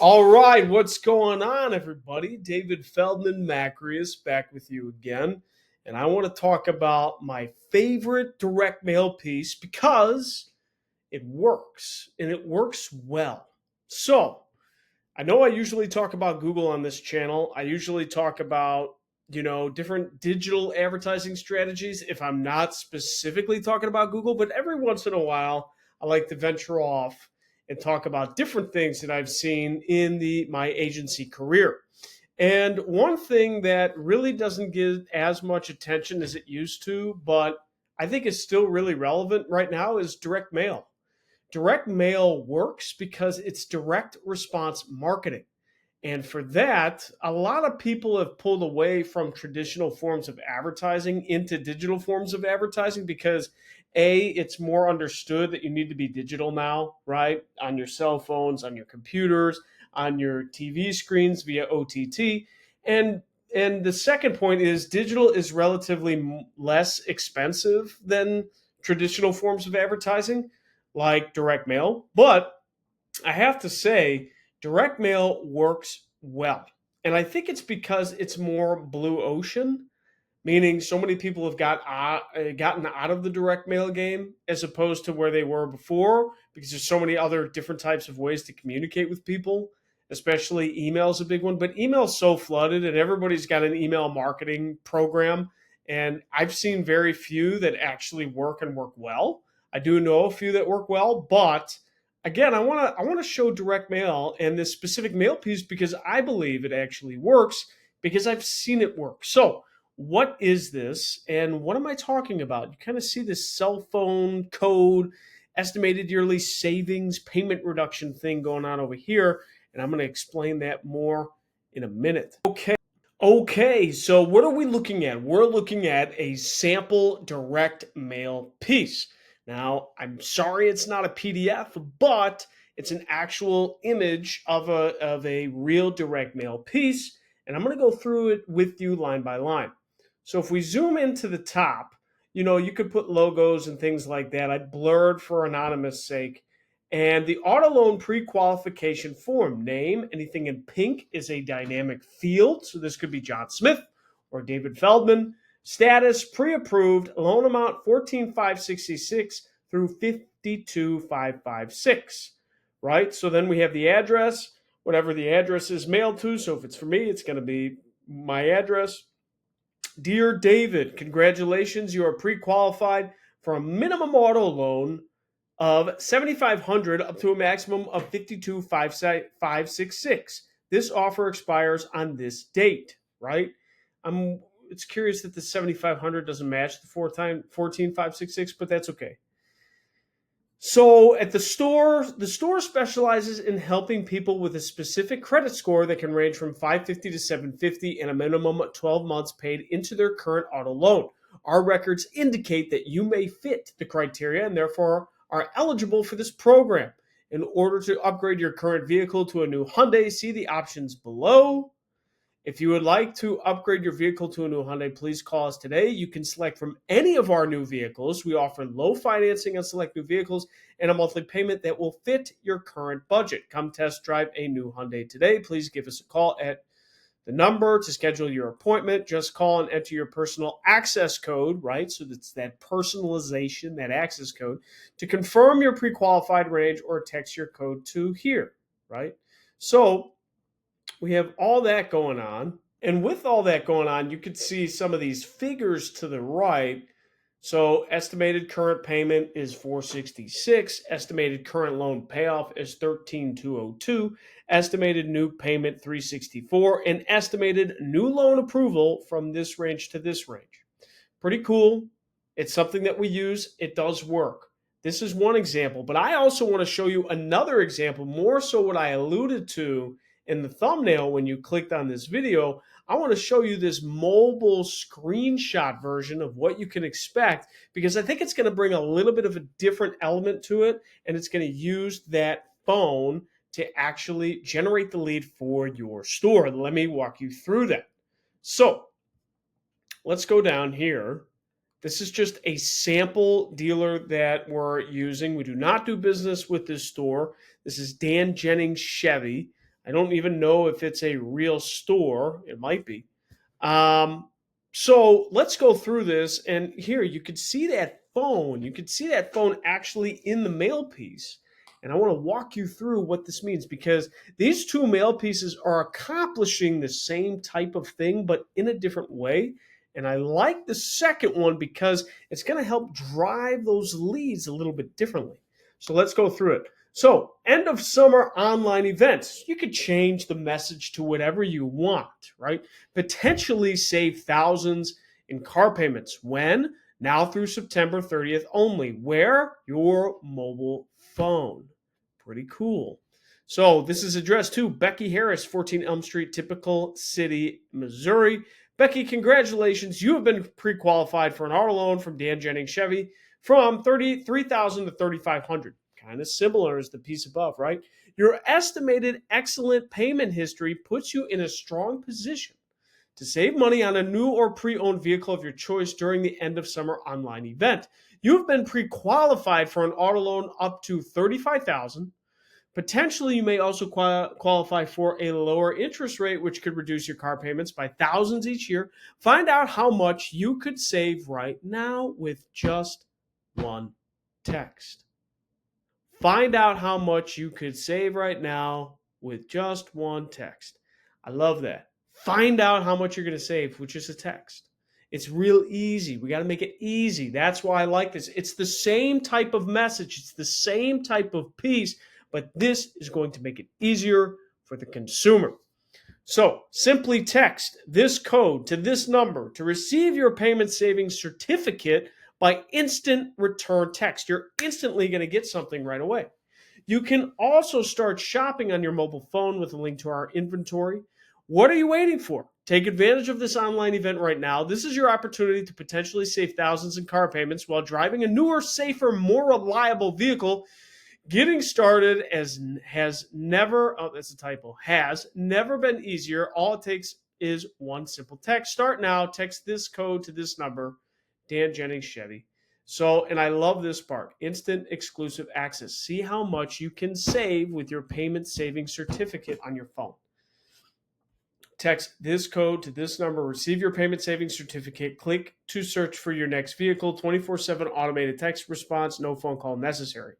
All right, what's going on, everybody? David Feldman-Makrias back with you again. And I want to talk about my favorite direct mail piece because it works and it works well. So, I know I usually talk about Google on this channel. I usually talk about, different digital advertising strategies if I'm not specifically talking about Google, but every once in a while I like to venture off and talk about different things that I've seen in the my agency career. And one thing that really doesn't get as much attention as it used to, but I think is still really relevant right now is direct mail. Direct mail works because it's direct response marketing. And for that, a lot of people have pulled away from traditional forms of advertising into digital forms of advertising because it's more understood that you need to be digital now, right? On your cell phones, on your computers, on your TV screens via OTT. And and the second point is digital is relatively less expensive than traditional forms of advertising like direct mail, but I have to say, direct mail works well. And I think it's because it's more blue ocean, meaning so many people have gotten out of the direct mail game as opposed to where they were before, because there's so many other different types of ways to communicate with people, especially email is a big one. But email's so flooded, and everybody's got an email marketing program. And I've seen very few that actually work and work well. I do know a few that work well, but again, I want to show direct mail and this specific mail piece because I believe it actually works because I've seen it work. So what is this and what am I talking about? You kind of see this cell phone code, estimated yearly savings, payment reduction thing going on over here. And I'm going to explain that more in a minute. Okay, so what are we looking at? We're looking at a sample direct mail piece. Now, I'm sorry it's not a PDF, but it's an actual image of a real direct mail piece. And I'm going to go through it with you line by line. So if we zoom into the top, you could put logos and things like that. I blurred for anonymous sake. And the auto loan pre-qualification form name, anything in pink, is a dynamic field. So this could be John Smith or David Feldman. Status pre-approved, loan amount 14,566 through 52,556. Right? So then we have the address, whatever the address is mailed to. So if it's for me, it's going to be my address. Dear David, congratulations, you are pre-qualified for a minimum auto loan of 7,500 up to a maximum of 52,566. This offer expires on this date, right? It's curious that the 7,500 doesn't match the 14,566, but that's okay. So at the store specializes in helping people with a specific credit score that can range from 550 to 750 and a minimum of 12 months paid into their current auto loan. Our records indicate that you may fit the criteria and therefore are eligible for this program. In order to upgrade your current vehicle to a new Hyundai, see the options below. If you would like to upgrade your vehicle to a new Hyundai, please call us today. You can select from any of our new vehicles. We offer low financing on select new vehicles and a monthly payment that will fit your current budget. Come test drive a new Hyundai today. Please give us a call at the number to schedule your appointment. Just call and enter your personal access code, right? So that's that personalization, that access code, to confirm your pre-qualified range or text your code to here, right? So we have all that going on. And with all that going on, you could see some of these figures to the right. So estimated current payment is 466, estimated current loan payoff is 13,202, estimated new payment 364, and estimated new loan approval from this range to this range. Pretty cool. It's something that we use. It does work. This is one example, but I also want to show you another example, more so what I alluded to in the thumbnail when you clicked on this video. I want to show you this mobile screenshot version of what you can expect because I think it's going to bring a little bit of a different element to it, and it's going to use that phone to actually generate the lead for your store. Let me walk you through that. So let's go down here. This is just a sample dealer that we're using. We do not do business with this store. This is Dan Jennings Chevy. I don't even know if it's a real store. It might be. Um, so let's go through this. And here you could see that phone. You could see that phone actually in the mail piece. And I want to walk you through what this means because these two mail pieces are accomplishing the same type of thing, but in a different way. And I like the second one because it's going to help drive those leads a little bit differently. So let's go through it. So, end of summer online events. You could change the message to whatever you want, right? Potentially save thousands in car payments. When? Now through September 30th only. Where? Your mobile phone. Pretty cool. So this is addressed to Becky Harris, 14 Elm Street, Typical City, Missouri. Becky, congratulations. You have been pre-qualified for an auto loan from Dan Jennings Chevy from $33,000 to $3,500. Kind of similar as the piece above, right? Your estimated excellent payment history puts you in a strong position to save money on a new or pre-owned vehicle of your choice during the end of summer online event. You've been pre-qualified for an auto loan up to $35,000. Potentially, you may also qualify for a lower interest rate, which could reduce your car payments by thousands each year. Find out how much you could save right now with just one text. Find out how much you could save right now with just one text. I love that. Find out how much you're going to save with just a text. It's real easy. We got to make it easy. That's why I like this. It's the same type of message, it's the same type of piece, but this is going to make it easier for the consumer. So simply text this code to this number to receive your payment savings certificate by instant return text. You're instantly going to get something right away. You can also start shopping on your mobile phone with a link to our inventory. What are you waiting for? Take advantage of this online event right now. This is your opportunity to potentially save thousands in car payments while driving a newer, safer, more reliable vehicle. Getting started has never, oh, that's a typo, has never been easier. All it takes is one simple text. Start now. Text this code to this number, Dan Jennings Chevy. So, and I love this part, instant exclusive access. See how much you can save with your payment saving certificate on your phone. Text this code to this number, receive your payment savings certificate, click to search for your next vehicle, 24/7 automated text response, no phone call necessary.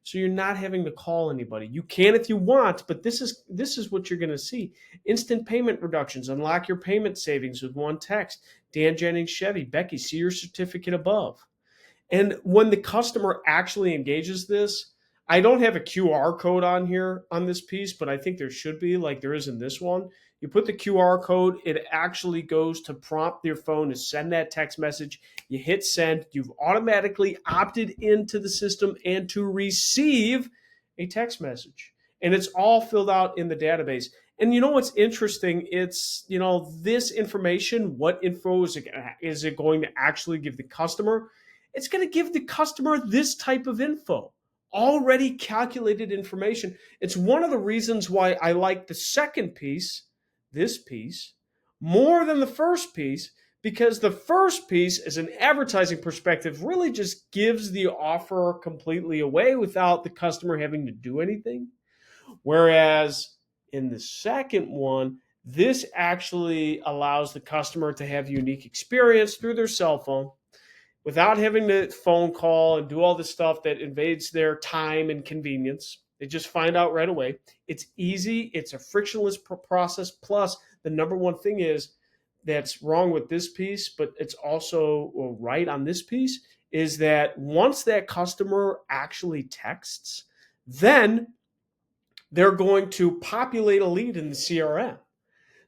So you're not having to call anybody. You can if you want, but this is what you're going to see. Instant payment reductions. Unlock your payment savings with one text. Dan Jennings Chevy. Becky, see your certificate above. And when the customer actually engages this, I don't have a QR code on here on this piece, but I think there should be, like there is in this one. You put the QR code, it actually goes to prompt your phone to send that text message. You hit send, you've automatically opted into the system and to receive a text message. And it's all filled out in the database. And you know what's interesting? It's, this information, what info is it going to actually give the customer? It's going to give the customer this type of info, already calculated information. It's one of the reasons why I like the second piece, this piece, more than the first piece, because the first piece, as an advertising perspective, really just gives the offer completely away without the customer having to do anything. Whereas in the second one, this actually allows the customer to have unique experience through their cell phone without having to phone call and do all this stuff that invades their time and convenience. They just find out right away. It's easy. It's a frictionless process. Plus, the number one thing is that's wrong with this piece, but it's also right on this piece, is that once that customer actually texts, then they're going to populate a lead in the CRM.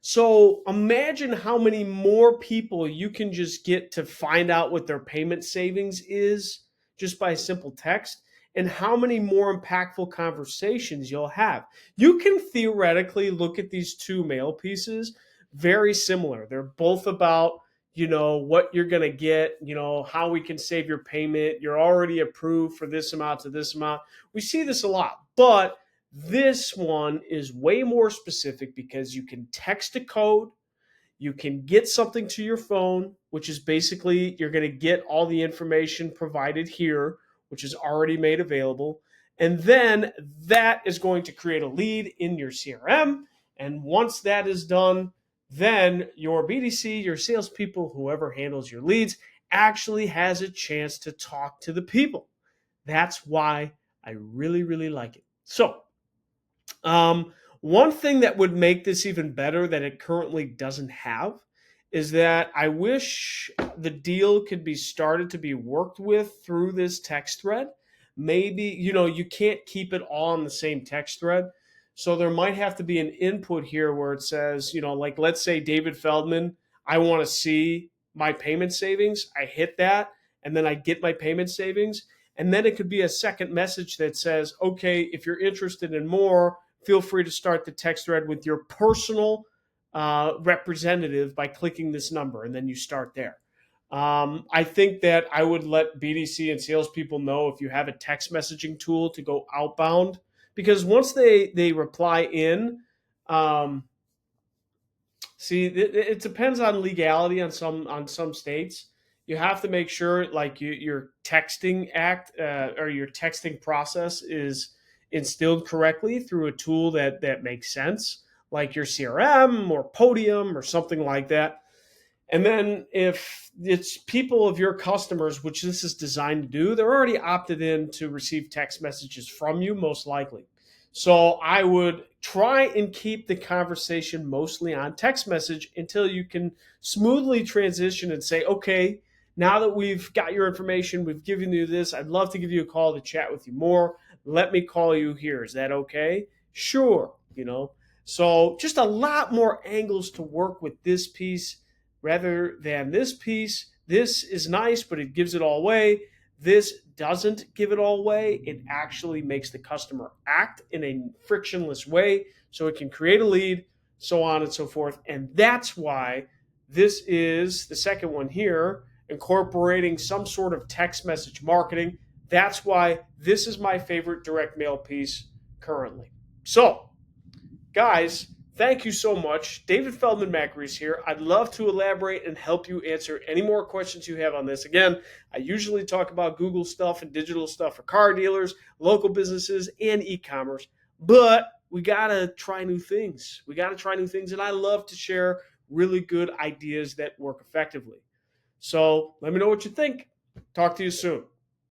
So imagine how many more people you can just get to find out what their payment savings is just by a simple text, and how many more impactful conversations you'll have. You can theoretically look at these two mail pieces very similar. They're both about, what you're going to get, how we can save your payment. You're already approved for this amount to this amount. We see this a lot, but this one is way more specific because you can text a code, you can get something to your phone, which is basically you're going to get all the information provided here, which is already made available. And then that is going to create a lead in your CRM. And once that is done, then your BDC, your salespeople, whoever handles your leads, actually has a chance to talk to the people. That's why I really, really like it. So, one thing that would make this even better that it currently doesn't have is that I wish the deal could be started to be worked with through this text thread. Maybe, you can't keep it all on the same text thread. So there might have to be an input here where it says, like let's say David Feldman, I want to see my payment savings. I hit that and then I get my payment savings. And then it could be a second message that says, okay, if you're interested in more, feel free to start the text thread with your personal representative by clicking this number, and then you start there. I think that I would let BDC and salespeople know if you have a text messaging tool to go outbound, because once they reply in, um, see, it depends on legality on some states. You have to make sure like your texting act or your texting process is instilled correctly through a tool that makes sense, like your CRM or Podium or something like that. And then if it's people of your customers, which this is designed to do, they're already opted in to receive text messages from you, most likely. So I would try and keep the conversation mostly on text message until you can smoothly transition and say, okay, now that we've got your information, we've given you this, I'd love to give you a call to chat with you more. Let me call you here. Is that okay? Sure. So just a lot more angles to work with this piece rather than this piece. This is nice, but it gives it all away. This doesn't give it all away. It actually makes the customer act in a frictionless way so it can create a lead, so on and so forth. And that's why this is the second one here, incorporating some sort of text message marketing. That's why this is my favorite direct mail piece currently. So, guys, thank you so much. David Feldman-Makrias here. I'd love to elaborate and help you answer any more questions you have on this. Again, I usually talk about Google stuff and digital stuff for car dealers, local businesses, and e-commerce, but we got to try new things. And I love to share really good ideas that work effectively. So let me know what you think. Talk to you soon.